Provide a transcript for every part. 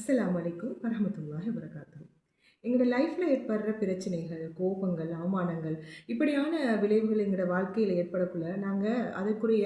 அஸ்ஸலாமு அலைக்கும் வரஹ்மத்துல்லாஹி வபரகாத்துஹு. எங்களோட லைஃப்ல ஏற்படுற பிரச்சனைகள், கோபங்கள், அவமானங்கள் இப்படியான விளைவுகள் எங்களோட வாழ்க்கையில ஏற்படக்குள்ள, நாங்க அதுக்குரிய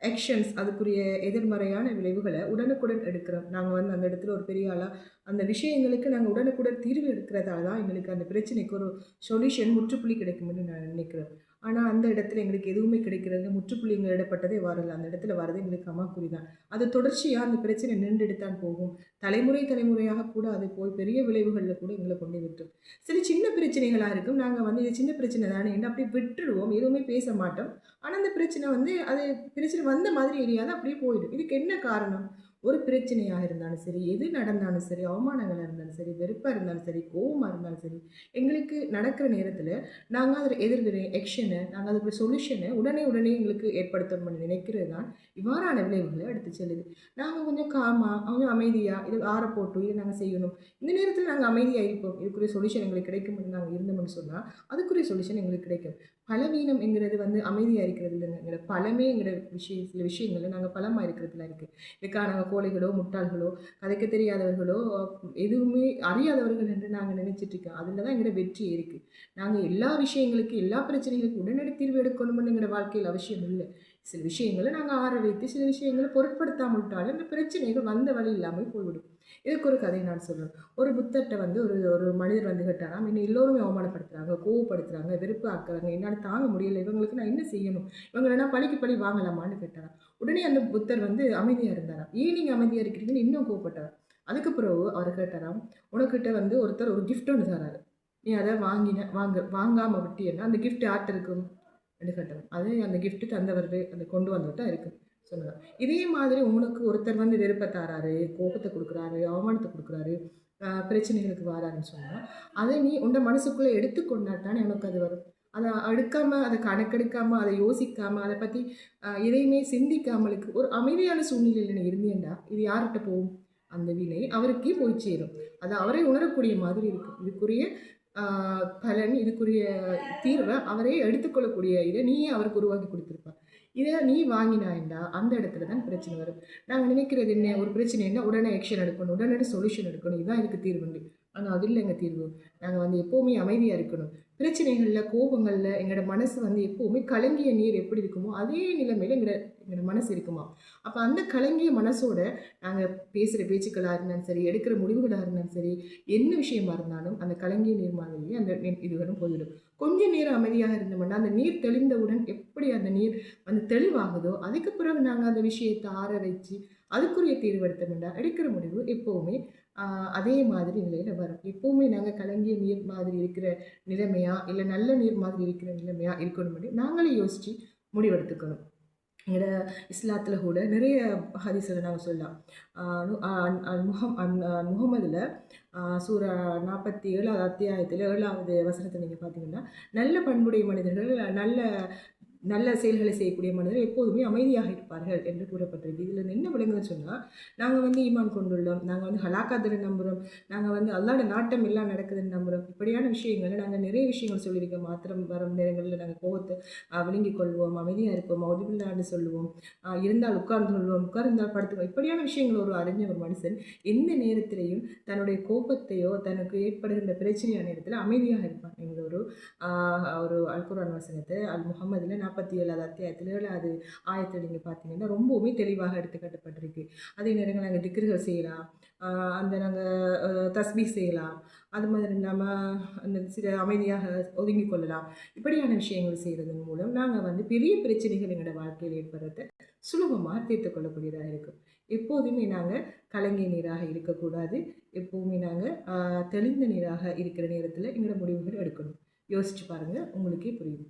ஆக்ஷன்ஸ், அதுக்குரிய எதிர்மறையான விளைவுகள உடனுக்குடன் எடுக்கிறோம். நாங்க வந்து அந்த இடத்துல ஒரு பெரிய ஆளா, அந்த விஷயங்களுக்கு நாங்க உடனுக்குடன் தீர்வு எடுக்கிறதால தான் எங்களுக்கு அந்த பிரச்சனைக்கு ஒரு சொல்யூஷன் முற்றுப்புள்ளி கிடைக்கும்னு நான் நினைக்கிறேன். ஆனா அந்த இடத்துல எங்களுக்கு எதுவுமே கிடைக்கிறது முற்றுப்புள்ளி எங்களிடப்பட்டதே வரல. அந்த இடத்துல வரது எங்களுக்கு அமாக்குறி தான். அது தொடர்ச்சியா அந்த பிரச்சனை நீண்டுட்டு தான் போகும். தலைமுறையாக கூட அது போய் பெரிய விளைவுகள்ல கூட எங்கள கொண்டு விட்டுரும். சில சின்ன பிரச்சனைகளா இருக்கும். நாங்க வந்து இது சின்ன பிரச்சனை தானேன்னு அப்படியே விட்டுடுவோம். எதுவுமே பேச மாட்டோம். ஆனா அந்த பிரச்சனை வந்து அது பிரச்சனை வந்த மாதிரி எரியாது அப்படியே போயிடும். இதுக்கு என்ன காரணம்? ஒரு பிரச்சனையா இருந்தாலும் சரி, எது நடந்தாலும் சரி, அவமானங்களா இருந்தாலும் சரி, வெறுப்பா இருந்தாலும் சரி, கோவமா இருந்தாலும் சரி, எங்களுக்கு நடக்கிற நேரத்துல நாங்க அதில எதிர்வினை ஆக்ஷன நாங்க அதுக்கு சொல்யூஷன உடனே எங்களுக்கு ஏற்படுத்தணும்னு நினைக்கிறது தான் இவ்வாறான விளைவுகள எடுத்து செல்லுது. நாங்க கொஞ்சம் காமா, கொஞ்சம் அமைதியா, இது ஆற போட்டு இத நாங்க செய்யணும். இந்த நேரத்தில நாங்க அமைதியா இருப்போம். இதுக்குரிய சொல்யூஷன் எங்களுக்கு கிடைக்கும்னு நாங்க இருந்தோம்னு சொன்னா, அதுக்குரிய சொல்யூஷன் எங்களுக்கு கிடைக்கும். பலவீனம் என்கிறது வந்து அமைதியா இருக்கிறது இல்லங்க. எங்களோட பலமே எங்களோட சில விஷயங்கள்ல நாங்க பலமா இருக்கிறதுல இருக்கு. இதுக்காக நாங்க கோழைகளோ, முட்டாள்களோ, கதைக்க தெரியாதவர்களோ, எதுவுமே அறியாதவர்கள் என்று நாங்க நினைச்சிட்டு இருக்கோம். அதில தான் எங்களோட வெற்றி இருக்கு. நாங்க எல்லா விஷயங்களுக்கு, எல்லா பிரச்சனைகளுக்கும் உடனடி தீர்வு எடுக்கணும்னு எங்களோட வாழ்க்கையில அவசியம் இல்ல. சில விஷயங்கள நாங்க ஆற வைத்து, சில விஷயங்கள பொருட்படுத்தாம விட்டாலும், இந்த பிரச்சனைகள் வந்த வழி இல்லாமல் போய்விடும். இதுக்கு ஒரு கதை நான் சொல்றேன். ஒரு புத்தர்ட்ட வந்து ஒரு ஒரு மனிதர் வந்து கேட்டாராம், "என்ன எல்லோருமே அவமானப்படுத்துறாங்க, கோவப்படுத்துறாங்க, வெறுப்பு ஆக்குறாங்க. என்னால தாங்க முடியல. இவங்களுக்கு நான் என்ன செய்யணும்? இவங்கள நான் பழிக்கு பழி வாங்கலாமான்னு?" கேட்டாராம். உடனே அந்த புத்தர் வந்து அமைதியா இருந்தாராம். "ஏன் நீங்க அமைதியா இருக்கிறீங்கன்னு?" இன்னும் கோவப்பட்டாராம். அதுக்கு பிறகு அவர் கேட்டாராம், "உனக்கிட்ட வந்து ஒருத்தர் ஒரு கிஃப்ட் ஒண்ணு தராரு. நீ அத வாங்காம விட்டியன்னா, அந்த கிஃப்ட் யார்ட்ட இருக்கும்?" என்று கேட்டாராம். அது அந்த கிஃப்ட் தந்தவரு, அந்த கொண்டு வந்தவர்ட்ட இருக்கு சொன்னதாம். இதே மாதிரி உனக்கு ஒருத்தர் வந்து வெறுப்ப தாராரு, கோபத்த குடுக்குறாரு, அவமானத்த குடுக்குறாரு, பிரச்சனைகளுக்கு வாராருன்னு சொன்னா, அத நீ உன்ட மனசுக்குள்ள எடுத்துக்கொண்டா தானே உனக்கு அது வரும். அத அடுக்காம, அத கணக்கெடுக்காம, அத யோசிக்காம, அத பத்தி எதையுமே சிந்திக்காமலுக்கு ஒரு அமைதியான சூழ்நிலையில நீ இருந்தீயேண்டா, இது யார்கிட்ட போகும்? அந்த வினை அவருக்கே போய் சேரும். அது அவரே உணரக்கூடிய மாதிரி இருக்கும். இதுக்குரிய ஆ பலன், இதுக்குரிய தீர்வ அவரே எடுத்துக்கொள்ளக்கூடிய இத நீயே அவருக்கு உருவாக்கி குடுத்திருப்பார். இத நீ வாங்கினாய்ண்டா, அந்த இடத்துல தான் பிரச்சனை வரும். நாங்க நினைக்கிறது என்ன? ஒரு பிரச்சனைன்னா உடனே ஆக்ஷன் எடுக்கணும். உடனடி சொல்யூஷன் எடுக்கணும். இதுதான் இதுக்கு தீர்வுண்டு. ஆனா அது இல்லங்க தீர்வு. நாங்க வந்து எப்பவுமே அமைதியா இருக்கணும். பிரச்சனைகள்ல, கோபங்கள்ல எங்களோட மனசு வந்து எப்பவுமே கலங்கிய நீர் எப்படி இருக்குமோ, அதே நிலைமையில எங்களோட மனசு இருக்குமாம். அப்ப அந்த கலங்கிய மனசோட நாங்க பேசுற பேச்சுக்களா இருந்தாலும் சரி, எடுக்கிற முடிவுகளா இருந்தாலும் சரி, என்ன விஷயமா இருந்தாலும் அந்த கலங்கிய நீர் மாதிரியே அந்த இதுகளும் போய்விடும். கொஞ்ச நேரம் அமைதியாக இருந்தோம்னா, அந்த நீர் தெளிந்தவுடன் எப்படி அந்த நீர் வந்து தெளிவாகுதோ, அதுக்கு பிறகு நாங்க அந்த விஷயத்த ஆற வச்சு, அதுக்குரிய தீர்வு எடுத்தோம்னா, எடுக்கிற முடிவு எப்பவுமே அதே மாதிரி நிலையில வரும். எப்பவுமே நாங்க கலங்கிய நீர் மாதிரி இருக்கிற நிலைமையா, இல்ல நல்ல நீர் மாதிரி இருக்கிற நிலைமையா இருக்கணும்னு நாங்களே யோசிச்சு முடிவெடுத்துக்கணும். எங்கட இஸ்லாத்துல கூட நிறைய ஹதீஸ்ல நாங்க சொல்லலாம். அ நு அன் அன் முஹம் அன் முஹம்மதுல சூரா 47வது அத்தியாயத்தில 7வது வசனத்த நீங்க பார்த்தீங்கன்னா, நல்ல பண்புடைய மனிதர்கள், நல்ல நல்ல செயல்களை செய்யக்கூடிய மனிதர்கள் எப்போதுமே அமைதியாக இருப்பார்கள் என்று கூறப்பட்டிருக்கு. இதுல என்ன விளங்குதுன்னு சொன்னா, நாங்க வந்து ஈமான் கொண்டுள்ளோம். நாங்க வந்து ஹலாக்கத்துல நம்புறோம். நாங்க வந்து அல்லாஹ்வோட நாட்டம் எல்லாம் நடக்குதுன்னு நம்புறோம். இப்படியான விஷயங்கள நாங்க நிறைய விஷயங்கள் சொல்லியிருக்கோம். மாத்திரம் வரும் நேரங்கள்ல நாங்க கோவத்த விழுங்கிக் கொள்வோம், அமைதியா இருப்போம், அவுதுபில்லான்னு சொல்லுவோம். இருந்தால் உட்கார்ந்து கொள்வோம், உட்கார்ந்தால் படுத்துக்குவோம். இப்படியான விஷயங்கள் ஒரு அறிஞ்ச ஒரு மனுஷன் எந்த நேரத்திலேயும் தன்னுடைய கோபத்தையோ, தனக்கு ஏற்படுகின்ற பிரச்சனையான நேரத்தில அமைதியாக இருப்பான். என்கிற ஒரு ஆ ஒரு அல் குர்ஆன் வசனத்த முஹம்மதுல 47வது அத்தியாயத்தில 7வது ஆயத்தில நீங்க பார்த்தீங்கன்னா, ரொம்பவுமே தெளிவாக எடுத்து காட்டப்பட்டிருக்கு. அதே நேரங்கள்ல நாங்க திக்ருகள் செய்யலாம். ஆ அந்த நாங்க தஸ்பீஹ் செய்யலாம். அது மாதிரி இல்லாம அந்த சில அமைதியாக ஒதுங்கிக் கொள்ளலாம். இப்படியான விஷயங்கள் செய்றதன் மூலம் நாங்க வந்து பெரிய பிரச்சனைகள் எங்களோட வாழ்க்கையில ஏற்படுறத சுலபமா தீர்த்துக் கொள்ளக்கூடியதா இருக்கும். எப்போதுமே நாங்க கலங்கிய நீராக இருக்கக்கூடாது. எப்பவுமே நாங்க தெளிந்த நீராக இருக்கிற நேரத்தில எங்களோட முடிவுகள் எடுக்கணும். யோசிச்சு பாருங்க. உங்களுக்கே புரியும்.